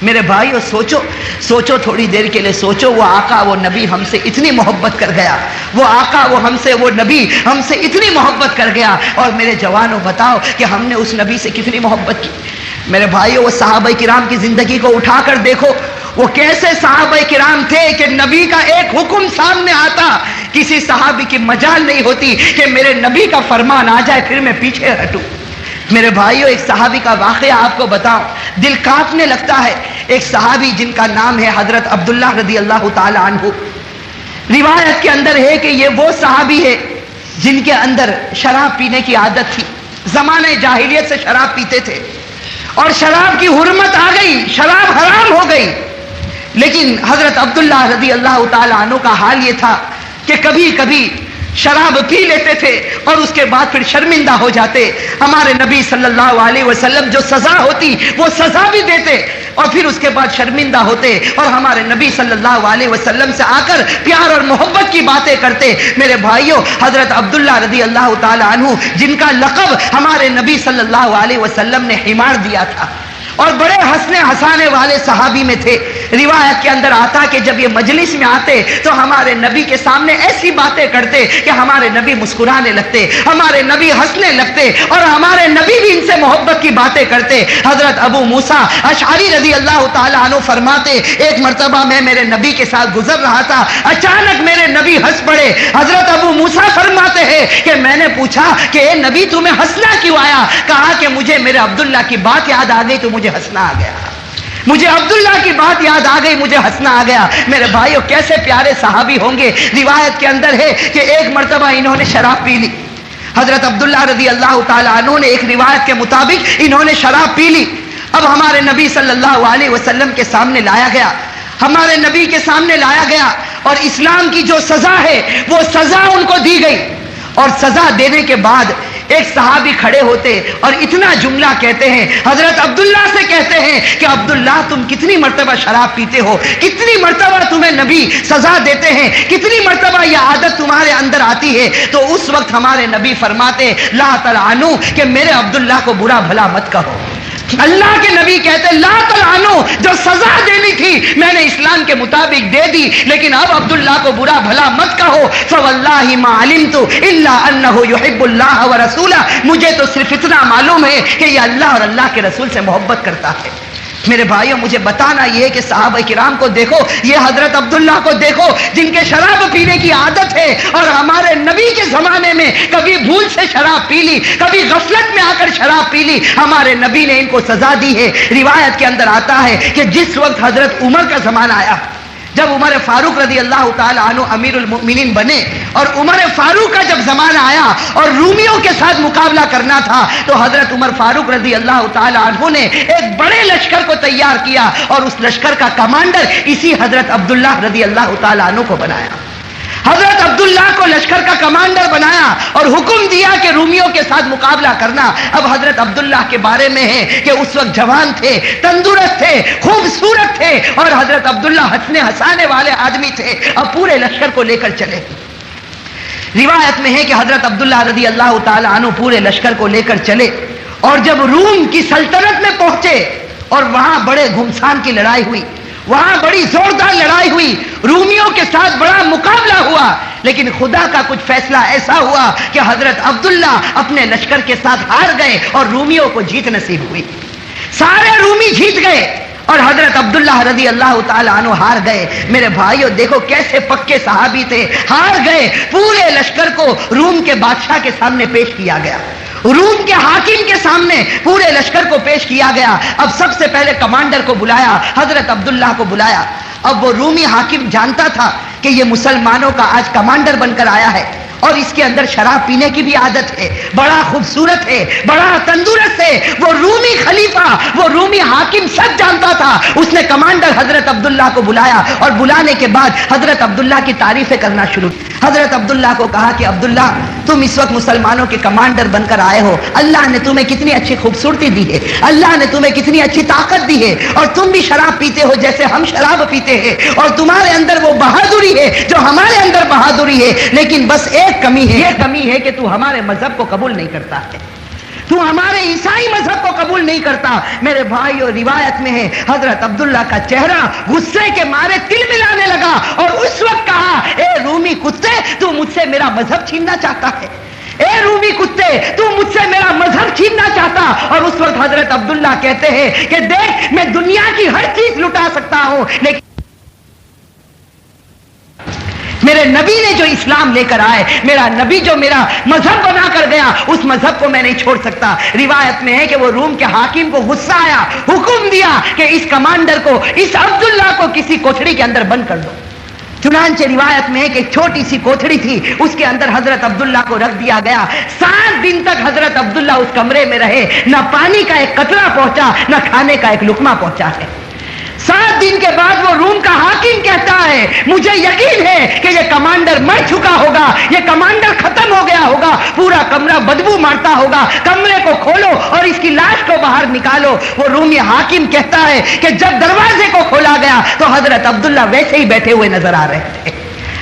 میرے بھائیو سوچو تھوڑی دیر کے لیے سوچو، وہ آقا وہ نبی ہم سے اتنی محبت کر گیا، وہ آقا وہ نبی ہم سے اتنی محبت کر گیا، اور میرے جوانوں بتاؤ کہ ہم نے اس نبی سے کتنی محبت کی۔ میرے بھائیو وہ صحابہ کرام کی زندگی کو اٹھا کر دیکھو، وہ کیسے صحابہ کرام تھے کہ نبی کا ایک حکم سامنے آتا، کسی صحابی کی مجال نہیں ہوتی کہ میرے نبی کا فرمان آ جائے پھر میں پیچھے ہٹوں۔ میرے بھائیو ایک صحابی کا واقعہ آپ کو بتاؤں، دل کانپنے لگتا ہے۔ ایک صحابی جن کا نام ہے حضرت عبداللہ رضی اللہ تعالی عنہ، روایت کے اندر ہے کہ یہ وہ صحابی ہے جن کے اندر شراب پینے کی عادت تھی، زمانہ جاہلیت سے شراب پیتے تھے، اور شراب کی حرمت آ گئی، شراب حرام ہو گئی، لیکن حضرت عبداللہ رضی اللہ تعالی عنہ کا حال یہ تھا کہ کبھی کبھی شراب پی لیتے تھے اور اس کے بعد پھر شرمندہ ہو جاتے۔ ہمارے نبی صلی اللہ علیہ وسلم جو سزا ہوتی وہ سزا بھی دیتے، اور پھر اس کے بعد شرمندہ ہوتے اور ہمارے نبی صلی اللہ علیہ وسلم سے آ کر پیار اور محبت کی باتیں کرتے۔ میرے بھائیوں حضرت عبداللہ رضی اللہ تعالی عنہ جن کا لقب ہمارے نبی صلی اللہ علیہ وسلم نے حمار دیا تھا، اور بڑے ہنسنے ہنسانے والے صحابی میں تھے۔ روایت کے اندر آتا کہ جب یہ مجلس میں آتے تو ہمارے نبی کے سامنے ایسی باتیں کرتے کہ ہمارے نبی مسکرانے لگتے، ہمارے نبی ہنسنے لگتے، اور ہمارے نبی بھی ان سے محبت کی باتیں کرتے۔ حضرت ابو موسیٰ اشعری رضی اللہ تعالیٰ عنہ فرماتے ایک مرتبہ میں میرے نبی کے ساتھ گزر رہا تھا، اچانک میرے نبی ہنس پڑے۔ حضرت ابو موسیٰ فرماتے ہیں کہ میں نے پوچھا کہ اے نبی تمہیں ہنسنا کیوں آیا؟ کہا کہ مجھے میرے عبداللہ کی بات یاد آ گئی تو مجھے ہنسنا آ گیا، مجھے عبداللہ کی بات یاد آ گئی، مجھے ہنسنا آ گیا۔ میرے بھائیو کیسے پیارے صحابی ہوں گے۔ روایت کے اندر ہے کہ ایک مرتبہ انہوں نے شراب پی لی، حضرت عبداللہ رضی اللہ تعالیٰ عنہ نے ایک روایت کے مطابق انہوں نے شراب پی لی۔ اب ہمارے نبی صلی اللہ علیہ وسلم کے سامنے لایا گیا، ہمارے نبی کے سامنے لایا گیا، اور اسلام کی جو سزا ہے وہ سزا ان کو دی گئی، اور سزا دینے کے بعد ایک صحابی کھڑے ہوتے اور اتنا جملہ کہتے ہیں، حضرت عبداللہ سے کہتے ہیں کہ عبداللہ تم کتنی مرتبہ شراب پیتے ہو، کتنی مرتبہ تمہیں نبی سزا دیتے ہیں، کتنی مرتبہ یہ عادت تمہارے اندر آتی ہے؟ تو اس وقت ہمارے نبی فرماتے لا تلعنوا، کہ میرے عبداللہ کو برا بھلا مت کہو۔ اللہ کے نبی کہتے لا تلعنوا، جو سزا دینی تھی میں نے اسلام کے مطابق دے دی، لیکن اب عبداللہ کو برا بھلا مت کہو۔ فواللہ ما علمت الا انہ یحب اللہ ورسولہ، مجھے تو صرف اتنا معلوم ہے کہ یہ اللہ اور اللہ کے رسول سے محبت کرتا ہے۔ میرے بھائیوں مجھے بتانا یہ ہے کہ صحابہ کرام کو دیکھو، یہ حضرت عبداللہ کو دیکھو جن کے شراب پینے کی عادت ہے، اور ہمارے نبی کے زمانے میں کبھی بھول سے شراب پی لی، کبھی غفلت میں آ کر شراب پی لی، ہمارے نبی نے ان کو سزا دی ہے۔ روایت کے اندر آتا ہے کہ جس وقت حضرت عمر کا زمانہ آیا، جب عمر فاروق رضی اللہ تعالی عنہ امیر المؤمنین بنے، اور عمر فاروق کا جب زمانہ آیا اور رومیوں کے ساتھ مقابلہ کرنا تھا، تو حضرت عمر فاروق رضی اللہ تعالی عنہ نے ایک بڑے لشکر کو تیار کیا، اور اس لشکر کا کمانڈر اسی حضرت عبداللہ رضی اللہ تعالی عنہ کو بنایا۔ حضرت عبداللہ کو لشکر کا کمانڈر بنایا اور حکم دیا کہ رومیوں کے ساتھ مقابلہ کرنا۔ اب حضرت عبداللہ کے بارے میں ہے کہ اس وقت جوان تھے، تندرست تھے، خوبصورت تھے، اور حضرت عبداللہ ہنسنے ہنسانے والے آدمی تھے۔ اب پورے لشکر کو لے کر چلے۔ روایت میں ہے کہ حضرت عبداللہ رضی اللہ تعالی عنہ پورے لشکر کو لے کر چلے، اور جب روم کی سلطنت میں پہنچے اور وہاں بڑے گھمسان کی لڑائی ہوئی، وہاں بڑی زوردار لڑائی ہوئی، رومیوں کے ساتھ بڑا مقابلہ ہوا، لیکن خدا کا کچھ فیصلہ ایسا ہوا کہ حضرت عبداللہ اپنے لشکر کے ساتھ ہار گئے اور رومیوں کو جیت نصیب ہوئی۔ سارے رومی جیت گئے اور حضرت عبداللہ رضی اللہ تعالی عنہ ہار گئے۔ میرے بھائیوں دیکھو کیسے پکے صحابی تھے، ہار گئے۔ پورے لشکر کو روم کے بادشاہ کے سامنے پیش کیا گیا، روم کے حاکم کے سامنے پورے لشکر کو پیش کیا گیا۔ اب سب سے پہلے کمانڈر کو بلایا، حضرت عبداللہ کو بلایا۔ اب وہ رومی حاکم جانتا تھا کہ یہ مسلمانوں کا آج کمانڈر بن کر آیا ہے، اور اس کے اندر شراب پینے کی بھی عادت ہے، بڑا خوبصورت ہے، بڑا تندرست ہے۔ وہ رومی خلیفہ، وہ رومی حاکم سب جانتا تھا۔ اس نے کمانڈر حضرت عبداللہ کو بلایا، اور بلانے کے بعد حضرت عبداللہ کی تعریفیں کرنا شروع کی۔ حضرت عبداللہ کو کہا کہ عبداللہ تم اس وقت مسلمانوں کے کمانڈر بن کر آئے ہو، اللہ نے تمہیں کتنی اچھی خوبصورتی دی ہے، اللہ نے تمہیں کتنی اچھی طاقت دی ہے، اور تم بھی شراب پیتے ہو جیسے ہم شراب پیتے ہیں، اور تمہارے اندر وہ بہادری ہے جو ہمارے اندر بہادری ہے، لیکن بس ایک کمی ہے، یہ کمی ہے کہ تو ہمارے مذہب کو قبول نہیں کرتا ہے۔ تو ہمارے عیسائی مذہب کو قبول نہیں کرتا. میرے بھائیو روایت میں ہے حضرت عبداللہ کا چہرہ غصے کے مارے تلملانے لگا اور اس وقت کہا اے رومی کتے تو مجھ سے میرا مذہب چھیننا چاہتا ہے, اے رومی کتے تو مجھ سے میرا مذہب چھیننا چاہتا. اور اس وقت حضرت عبداللہ کہتے ہیں کہ دیکھ میں دنیا کی ہر چیز لٹا سکتا ہوں لیکن میرے نبی نے جو اسلام لے کر آئے, میرا نبی جو میرا مذہب بنا کر گیا, اس مذہب کو میں نہیں چھوڑ سکتا. روایت میں ہے کہ وہ روم کے حاکم کو غصہ آیا, حکم دیا کہ اس کمانڈر کو, اس عبداللہ کو کسی کوٹھڑی کے اندر بند کر دو. چنانچہ روایت میں ہے کہ ایک چھوٹی سی کوٹھڑی تھی, اس کے اندر حضرت عبداللہ کو رکھ دیا گیا. 7 دن تک حضرت عبداللہ اس کمرے میں رہے, نہ پانی کا ایک قطرہ پہنچا, نہ کھانے کا ایک لقمہ پہنچا ہے. 7 دن کے بعد وہ روم کا حاکم کہتا ہے مجھے یقین ہے کہ یہ کمانڈر مر چکا ہوگا, یہ کمانڈر ختم ہو گیا ہوگا, پورا کمرہ بدبو مارتا ہوگا, کمرے کو کھولو اور اس کی لاش کو باہر نکالو. وہ رومی حاکم کہتا ہے کہ جب دروازے کو کھولا گیا تو حضرت عبداللہ ویسے ہی بیٹھے ہوئے نظر آ رہے تھے.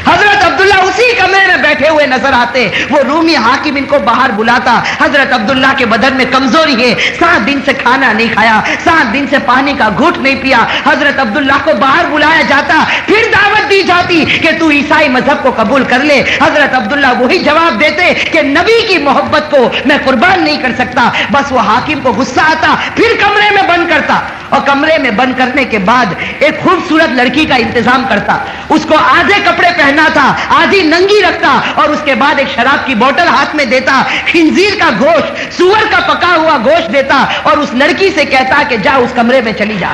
حضرت عبداللہ اسی کمرے میں بیٹھے ہوئے نظر آتے. وہ رومی حاکم ان کو باہر بلاتا. حضرت عبداللہ کے بدن میں کمزوری ہے, 7 دن سے کھانا نہیں کھایا, 7 دن سے پانی کا گھونٹ نہیں پیا. حضرت عبداللہ کو باہر بلایا جاتا, پھر دعوت دی جاتی کہ تو عیسائی مذہب کو قبول کر لے. حضرت عبداللہ وہی جواب دیتے کہ نبی کی محبت کو میں قربان نہیں کر سکتا. بس وہ حاکم کو غصہ آتا, پھر کمرے میں بند کرتا, اور کمرے میں بند کرنے کے بعد ایک خوبصورت لڑکی کا انتظام کرتا. اس کو آدھے کپڑے پہنا تھا, آدھی ننگی رکھتا, اور اس کے بعد ایک شراب کی بوتل ہاتھ میں دیتا, خنزیر کا گوشت, سور کا پکا ہوا گوشت دیتا, اور اس لڑکی سے کہتا کہ جا اس کمرے میں چلی جا,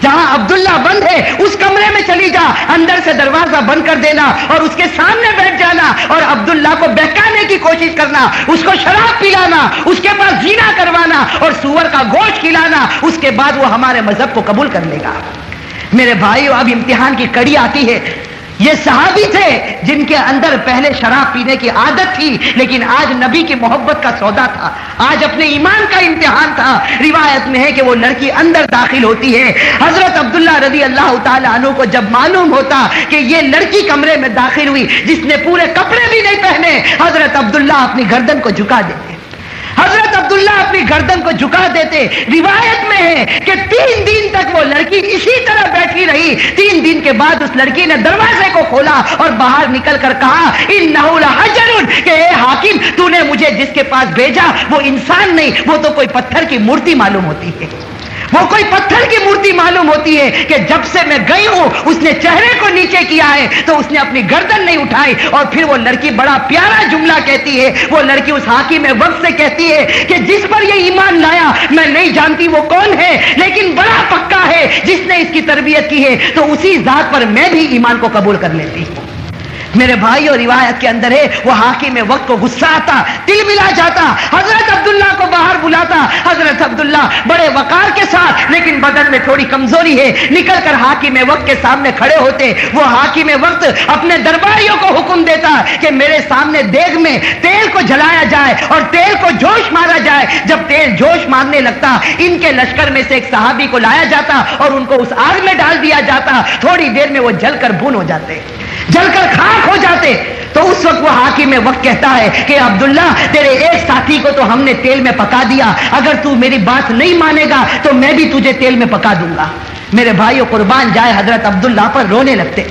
جہاں عبداللہ بند ہے اس کمرے میں چلی جا, اندر سے دروازہ بند کر دینا اور اس کے سامنے بیٹھ جانا اور عبداللہ کو بہکانے کی کوشش کرنا, اس کو شراب پلانا, اس کے پاس زنا کروانا اور سور کا گوشت کھلانا. اس کے بعد وہ ہمارے مذہب کو قبول کر لے گا. میرے بھائیو اب امتحان کی کڑی آتی ہے. یہ صحابی تھے جن کے اندر پہلے شراب پینے کی عادت تھی, لیکن آج نبی کی محبت کا سودا تھا, آج اپنے ایمان کا امتحان تھا. روایت میں ہے کہ وہ لڑکی اندر داخل ہوتی ہے. حضرت عبداللہ رضی اللہ تعالی عنہ کو جب معلوم ہوتا کہ یہ لڑکی کمرے میں داخل ہوئی جس نے پورے کپڑے بھی نہیں پہنے, حضرت عبداللہ اپنی گردن کو جھکا دیتے, حضرت عبداللہ اپنی گردن کو جھکا دیتے. روایت میں ہے کہ 3 دن تک وہ لڑکی اسی طرح بیٹھی رہی. 3 دن کے بعد اس لڑکی نے دروازے کو کھولا اور باہر نکل کر کہا انہ لحجر, کہ اے حاکم تو نے مجھے جس کے پاس بھیجا وہ انسان نہیں, وہ تو کوئی پتھر کی مورتی معلوم ہوتی ہے, وہ کوئی پتھر کی مورتی معلوم ہوتی ہے کہ جب سے میں گئی ہوں اس نے چہرے کو نیچے کیا ہے تو اس نے اپنی گردن نہیں اٹھائی. اور پھر وہ لڑکی بڑا پیارا جملہ کہتی ہے, وہ لڑکی اس حاکم وقت سے کہتی ہے کہ جس پر یہ ایمان لایا میں نہیں جانتی وہ کون ہے, لیکن بڑا پکا ہے جس نے اس کی تربیت کی ہے, تو اسی ذات پر میں بھی ایمان کو قبول کر لیتی ہوں. میرے بھائی اور روایت کے اندر ہے وہ حاکم وقت کو غصہ آتا, دل ملا جاتا, حضرت عبداللہ کو باہر بلاتا. حضرت عبداللہ بڑے وقار کے ساتھ لیکن بدن میں تھوڑی کمزوری ہے, نکل کر حاکم وقت کے سامنے کھڑے ہوتے. وہ حاکم وقت اپنے درباریوں کو حکم دیتا کہ میرے سامنے دیگ میں تیل کو جلایا جائے اور تیل کو جوش مارا جائے. جب تیل جوش مارنے لگتا ان کے لشکر میں سے ایک صحابی کو لایا جاتا اور ان کو اس آگ میں ڈال دیا جاتا. تھوڑی دیر میں وہ جل کر بھون ہو جاتے, جل کر خاک ہو جاتے. تو اس وقت وہ حاکم وقت کہتا ہے کہ عبداللہ تیرے ایک ساتھی کو تو ہم نے تیل میں پکا دیا, اگر تو میری بات نہیں مانے گا تو میں بھی تجھے تیل میں پکا دوں گا. میرے بھائیو قربان جائے حضرت عبداللہ پر رونے لگتے,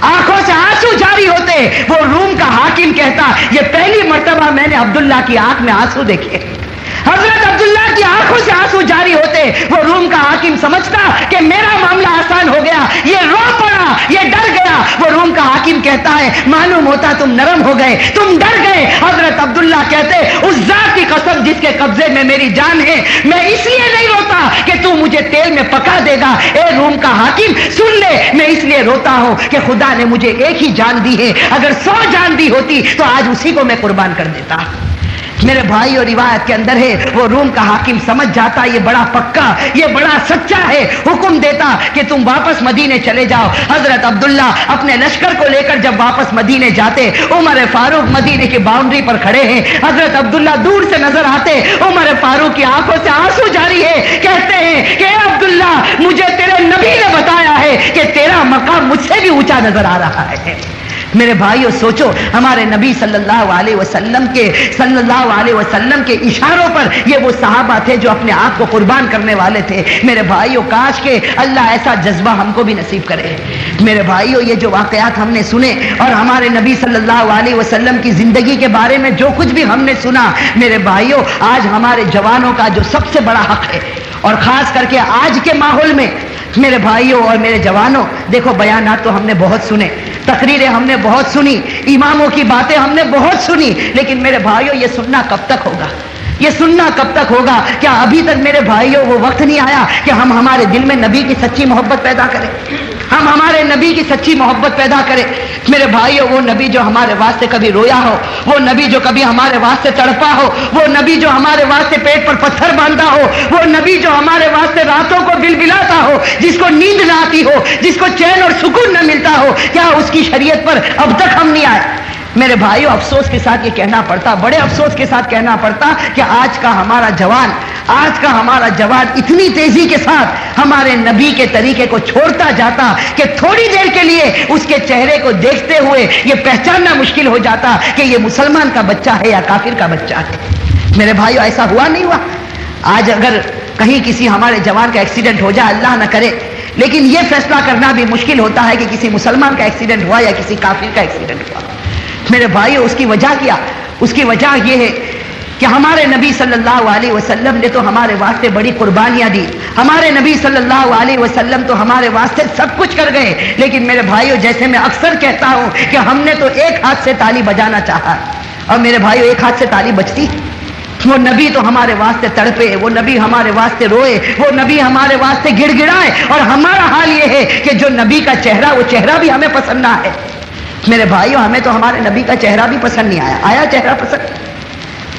آنکھوں سے آنسو جاری ہوتے. وہ روم کا حاکم کہتا یہ پہلی مرتبہ میں نے عبداللہ کی آنکھ میں آنسو دیکھے. حضرت عبداللہ کی آنکھوں سے آنسو جاری ہوتے. وہ روم کا حاکم سمجھتا کہ میرا معاملہ آسان ہو گیا, یہ رو پڑا, یہ ڈر گیا. وہ روم کا حاکم کہتا ہے معلوم ہوتا تم نرم ہو گئے, تم ڈر گئے. حضرت عبداللہ کہتے اس ذات کی قسم جس کے قبضے میں میری جان ہے میں اس لیے نہیں روتا کہ تو مجھے تیل میں پکا دے گا. اے روم کا حاکم سن لے, میں اس لیے روتا ہوں کہ خدا نے مجھے ایک ہی جان دی ہے, اگر 100 جان دی ہوتی تو آج اسی کو میں قربان کر دیتا. میرے بھائی اور روایت کے اندر ہے وہ روم کا حاکم سمجھ جاتا یہ بڑا پکا, یہ بڑا سچا ہے, حکم دیتا کہ تم واپس مدینے چلے جاؤ. حضرت عبداللہ اپنے لشکر کو لے کر جب واپس مدینے جاتے, عمر فاروق مدینے کی باؤنڈری پر کھڑے ہیں. حضرت عبداللہ دور سے نظر آتے, عمر فاروق کی آنکھوں سے آنسو جاری ہے. کہتے ہیں کہ اے عبداللہ مجھے تیرے نبی نے بتایا ہے کہ تیرا مقام مجھ سے بھی اونچا نظر آ رہا ہے, میرے بھائیوں سوچو ہمارے نبی صلی اللہ علیہ وسلم کے اشاروں پر یہ وہ صحابہ تھے جو اپنے آپ کو قربان کرنے والے تھے۔ میرے بھائیوں کاش کہ اللہ ایسا جذبہ ہم کو بھی نصیب کرے۔ میرے بھائیوں یہ جو واقعات ہم نے سنے اور ہمارے نبی صلی اللہ علیہ وسلم کی زندگی کے بارے میں جو کچھ بھی ہم نے سنا، میرے بھائیوں آج ہمارے جوانوں کا جو سب سے بڑا حق ہے، اور خاص کر کے آج کے ماحول میں میرے بھائیوں اور میرے جوانوں، دیکھو بیانات تو ہم نے بہت سنے، تقریریں ہم نے بہت سنی، اماموں کی باتیں ہم نے بہت سنی، لیکن میرے بھائیوں یہ سننا کب تک ہوگا؟ یہ سننا کب تک ہوگا؟ کیا ابھی تک میرے بھائیوں وہ وقت نہیں آیا کہ ہم ہمارے دل میں نبی کی سچی محبت پیدا کریں؟ ہم ہمارے نبی کی سچی محبت پیدا کریں۔ میرے بھائیوں وہ نبی جو ہمارے واسطے کبھی رویا ہو، وہ نبی جو کبھی ہمارے واسطے تڑپا ہو، وہ نبی جو ہمارے واسطے پیٹ پر پتھر باندھا ہو، وہ نبی جو ہمارے واسطے راتوں کو بلبلاتا ہو، جس کو نیند نہ آتی ہو، جس کو چین اور سکون نہ ملتا ہو، کیا اس کی شریعت پر اب تک ہم نہیں آئے؟ میرے بھائیوں افسوس کے ساتھ یہ کہنا پڑتا، بڑے افسوس کے ساتھ کہنا پڑتا کہ آج کا ہمارا جوان اتنی تیزی کے ساتھ ہمارے نبی کے طریقے کو چھوڑتا جاتا کہ تھوڑی دیر کے لیے اس کے چہرے کو دیکھتے ہوئے یہ پہچاننا مشکل ہو جاتا کہ یہ مسلمان کا بچہ ہے یا کافر کا بچہ ہے۔ میرے بھائیوں ایسا ہوا نہیں ہوا؟ آج اگر کہیں کسی ہمارے جوان کا ایکسیڈنٹ ہو جائے، اللہ نہ کرے، لیکن یہ فیصلہ کرنا بھی مشکل ہوتا ہے کہ کسی مسلمان کا ایکسیڈنٹ ہوا یا کسی کافر کا ایکسیڈنٹ ہوا۔ میرے بھائیوں اس کی وجہ کیا؟ اس کی وجہ یہ ہے کہ ہمارے نبی صلی اللہ علیہ وسلم نے تو ہمارے واسطے بڑی قربانیاں دی، ہمارے نبی صلی اللہ علیہ وسلم تو ہمارے واسطے سب کچھ کر گئے، لیکن میرے بھائیوں جیسے میں اکثر کہتا ہوں کہ ہم نے تو ایک ہاتھ سے تالی بجانا چاہا، اور میرے بھائیوں ایک ہاتھ سے تالی بجتی؟ وہ نبی تو ہمارے واسطے تڑپے، وہ نبی ہمارے واسطے روئے، وہ نبی ہمارے واسطے گڑ گڑائے، اور ہمارا حال یہ ہے کہ جو نبی کا چہرہ، وہ چہرہ بھی ہمیں پسند نہ ہے۔ میرے بھائیوں ہمیں تو ہمارے نبی کا چہرہ بھی پسند نہیں آیا چہرہ پسند؟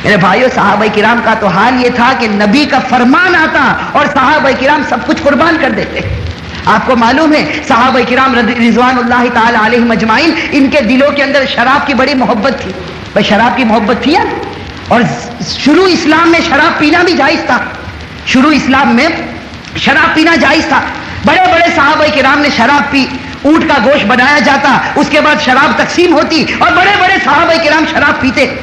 میرے بھائیوں صحابہ کرام کا تو حال یہ تھا کہ نبی کا فرمان آتا اور صحابہ کرام سب کچھ قربان کر دیتے۔ آپ کو معلوم ہے صحابہ کرام رضوان اللہ تعالی علیہم اجمعین، ان کے دلوں کے اندر شراب کی بڑی محبت تھی۔ بھائی شراب کی محبت تھی یا؟ اور شروع اسلام میں شراب پینا بھی جائز تھا، شروع اسلام میں شراب پینا جائز تھا، بڑے بڑے صحابہ کرام نے شراب پی، اونٹ کا گوشت بنایا جاتا، اس کے بعد شراب تقسیم ہوتی اور بڑے بڑے صحابہ کرام شراب پیتے۔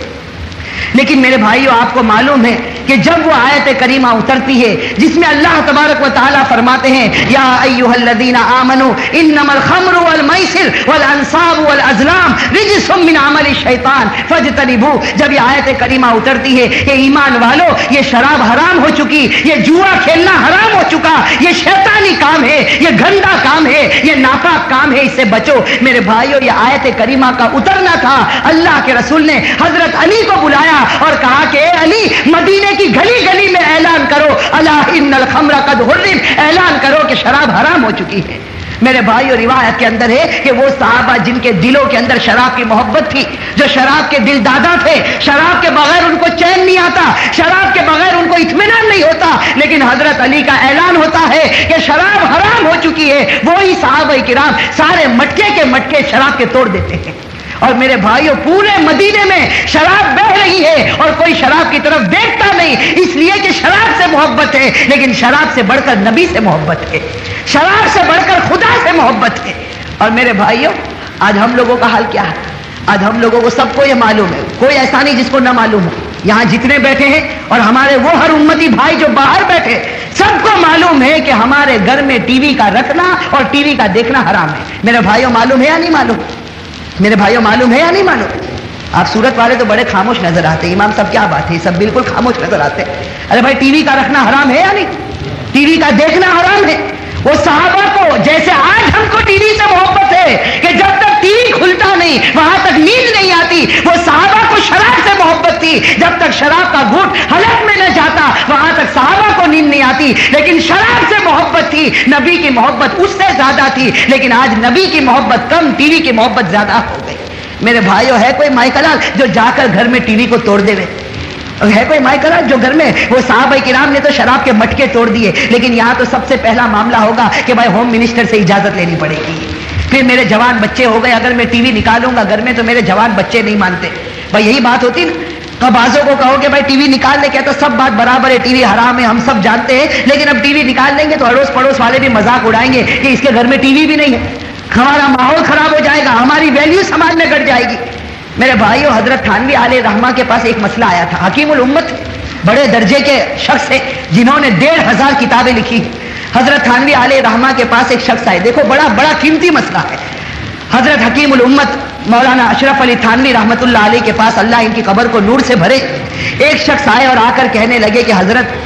لیکن میرے بھائیوں آپ کو معلوم ہے کہ جب وہ آیت کریمہ اترتی ہے جس میں اللہ تبارک و تعالیٰ فرماتے ہیں یا ایھا الذین آمنوا انما الخمر والمیسر والانصاب والازلام رجس من عمل الشیطان فاجتنبوہ، جب یہ آیت کریمہ اترتی ہے کہ ایمان والو یہ شراب حرام ہو چکی، یہ جوا کھیلنا حرام ہو چکا، یہ شیطانی کام ہے، یہ گندا کام ہے، یہ ناپاک کام ہے، اس سے بچو۔ میرے بھائیوں یہ آیت کریمہ کا اترنا تھا، اللہ کے رسول نے حضرت علی کو بلایا اور کہا کہ اے علی مدینے کی گلی گلی میں اعلان کرو الا ان الخمر قد حرم، اعلان کرو کہ شراب حرام ہو چکی ہے۔ میرے بھائیو روایت کے اندر ہے کہ وہ صحابہ جن کے دلوں کے اندر شراب کی محبت تھی، جو شراب کے دل دادا تھے، شراب کے بغیر ان کو چین نہیں آتا، شراب کے بغیر ان کو اطمینان نہیں ہوتا، لیکن حضرت علی کا اعلان ہوتا ہے کہ شراب حرام ہو چکی ہے، وہی صحابہ کرام سارے مٹکے کے مٹکے شراب کے توڑ دیتے ہیں۔ اور میرے بھائیوں پورے مدینے میں شراب بہ رہی ہے اور کوئی شراب کی طرف دیکھتا نہیں، اس لیے کہ شراب سے محبت ہے، لیکن شراب سے بڑھ کر نبی سے محبت ہے، شراب سے بڑھ کر خدا سے محبت ہے۔ اور میرے بھائیوں آج ہم لوگوں کا حال کیا ہے؟ آج ہم لوگوں کو سب کو یہ معلوم ہے، کوئی ایسا نہیں جس کو نہ معلوم ہو، یہاں جتنے بیٹھے ہیں اور ہمارے وہ ہر امتی بھائی جو باہر بیٹھے، سب کو معلوم ہے کہ ہمارے گھر میں ٹی وی کا رکھنا اور ٹی وی کا دیکھنا حرام ہے۔ میرے بھائیوں معلوم ہے یا نہیں معلوم؟ میرے بھائیوں معلوم ہے یا نہیں معلوم؟ آپ صورت والے تو بڑے خاموش نظر آتے ہیں، امام صاحب کیا بات ہے، سب بالکل خاموش نظر آتے ہیں۔ ارے بھائی ٹی وی کا رکھنا حرام ہے یا نہیں؟ ٹی وی کا دیکھنا حرام ہے۔ وہ صحابہ کو جیسے آج ہم کو ٹی وی سے محبت ہے کہ جب تک ٹی وی کھلتا نہیں وہاں تک نیند نہیں آتی، وہ صحابہ کو شراب سے محبت تھی، جب تک شراب کا گھونٹ حلق میں نہ جاتا وہاں تک صحابہ کو نیند نہیں آتی، لیکن شراب سے محبت تھی، نبی کی محبت اس سے زیادہ تھی، لیکن آج نبی کی محبت کم، ٹی وی کی محبت زیادہ ہو گئی۔ میرے بھائیوں ہے کوئی مائیکلال جو جا کر گھر میں ٹی وی کو توڑ دے؟ ہے کوئی مائیکلال جو گھر میں، وہ صحابہ کرام نے تو شراب کے مٹکے توڑ دیے، لیکن یہاں تو سب سے پہلا معاملہ ہوگا کہ بھائی ہوم منسٹر سے اجازت لینی پڑے گی، پھر میرے جوان بچے ہو گئے، اگر میں ٹی وی نکالوں گا گھر میں تو میرے جوان بچے نہیں مانتے۔ بھائی یہی بات ہوتی نا، تو بازوں کو کہو کہ بھائی ٹی وی نکال لے، کہتا سب بات برابر ہے، ٹی وی حرام ہے، ہم سب جانتے ہیں، لیکن اب ٹی وی نکال لیں گے تو اڑوس پڑوس والے بھی مذاق اڑائیں گے کہ اس کے گھر میں ٹی وی بھی نہیں ہے۔ ہمارا ماحول خراب ہو جائے گا، ہماری ویلیو سماج میں گٹ جائے گی۔ میرے بھائیوں، حضرت تھانوی علیہ رحمہ کے پاس ایک مسئلہ آیا تھا۔ حکیم الامت بڑے درجے کے شخص ہیں جنہوں نے 1500 کتابیں لکھی۔ حضرت تھانوی علیہ رحمہ کے پاس ایک شخص آئے، دیکھو بڑا قیمتی مسئلہ ہے۔ حضرت حکیم الامت مولانا اشرف علی تھانوی رحمۃ اللہ علیہ کے پاس، اللہ ان کی قبر کو نور سے بھرے، ایک شخص آئے اور آ کر کہنے لگے کہ حضرت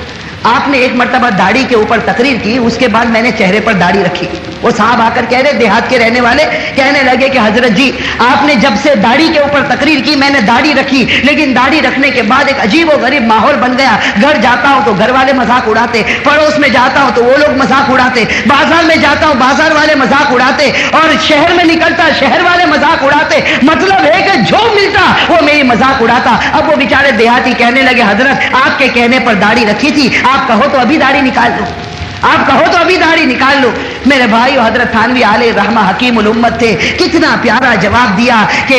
آپ نے ایک مرتبہ داڑھی کے اوپر تقریر کی، اس کے بعد میں نے چہرے پر داڑھی رکھی۔ وہ صاحب آ کر کہہ رہے، دیہات کے رہنے والے، کہنے لگے کہ حضرت جی آپ نے جب سے داڑھی کے اوپر تقریر کی میں نے داڑھی رکھی، لیکن داڑھی رکھنے کے بعد ایک عجیب و غریب ماحول بن گیا۔ گھر جاتا ہوں تو گھر والے مذاق اڑاتے، پڑوس میں جاتا ہوں تو وہ لوگ مذاق اڑاتے، بازار میں جاتا ہوں بازار والے مذاق اڑاتے، اور شہر میں نکلتا شہر والے مذاق اڑاتے۔ مطلب ہے کہ جو ملتا وہ میری مذاق اڑاتا۔ اب وہ بیچارے دیہاتی کہنے لگے حضرت آپ کے کہنے پر داڑھی رکھی تھی، آپ کہو تو ابھی داڑھی نکال لو، آپ کہو تو ابھی داڑھی نکال لو۔ میرے بھائی، حضرت تھانوی علیہ رحمہ حکیم الامت تھے، کتنا پیارا جواب دیا کہ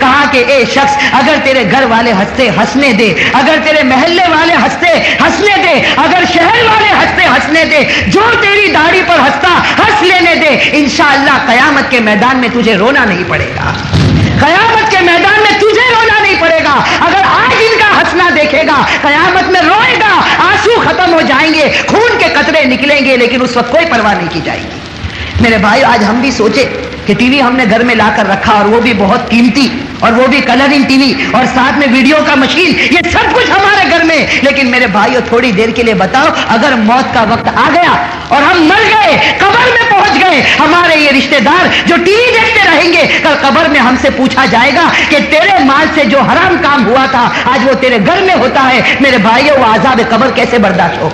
کہا کہ اے شخص، اگر تیرے گھر والے ہنستے ہنسنے دے، اگر تیرے محلے والے ہنستے ہنسنے دے، اگر شہر والے ہنستے ہنسنے دے، جو تیری داڑھی پر ہنستا ہنس لینے دے، انشاءاللہ قیامت کے میدان میں تجھے رونا نہیں پڑے گا، قیامت کے میدان میں تجھے رونا نہیں پڑے گا۔ اگر آج ان کا ہنسنا دیکھے گا، قیامت میں روئے گا، آنسو ختم ہو جائیں گے، خون کے قطرے نکلیں گے، لیکن اس وقت کوئی پرواہ نہیں کی جائے گی۔ میرے بھائی، آج ہم بھی سوچے کہ ٹی وی ہم نے گھر میں لا کر رکھا، اور وہ بھی بہت قیمتی، اور وہ بھی کلرنگ ٹی وی، اور ساتھ میں ویڈیو کا مشین، یہ سب کچھ ہمارے گھر میں۔ لیکن میرے بھائیو، تھوڑی دیر کے لیے بتاؤ، اگر موت کا وقت آ گیا اور ہم مر گئے، قبر میں پہنچ گئے، ہمارے یہ رشتہ دار جو ٹی وی دیکھتے رہیں گے، کل قبر میں ہم سے پوچھا جائے گا کہ تیرے مال سے جو حرام کام ہوا تھا آج وہ تیرے گھر میں ہوتا ہے۔ میرے بھائیو، وہ عذاب قبر کیسے برداشت ہو؟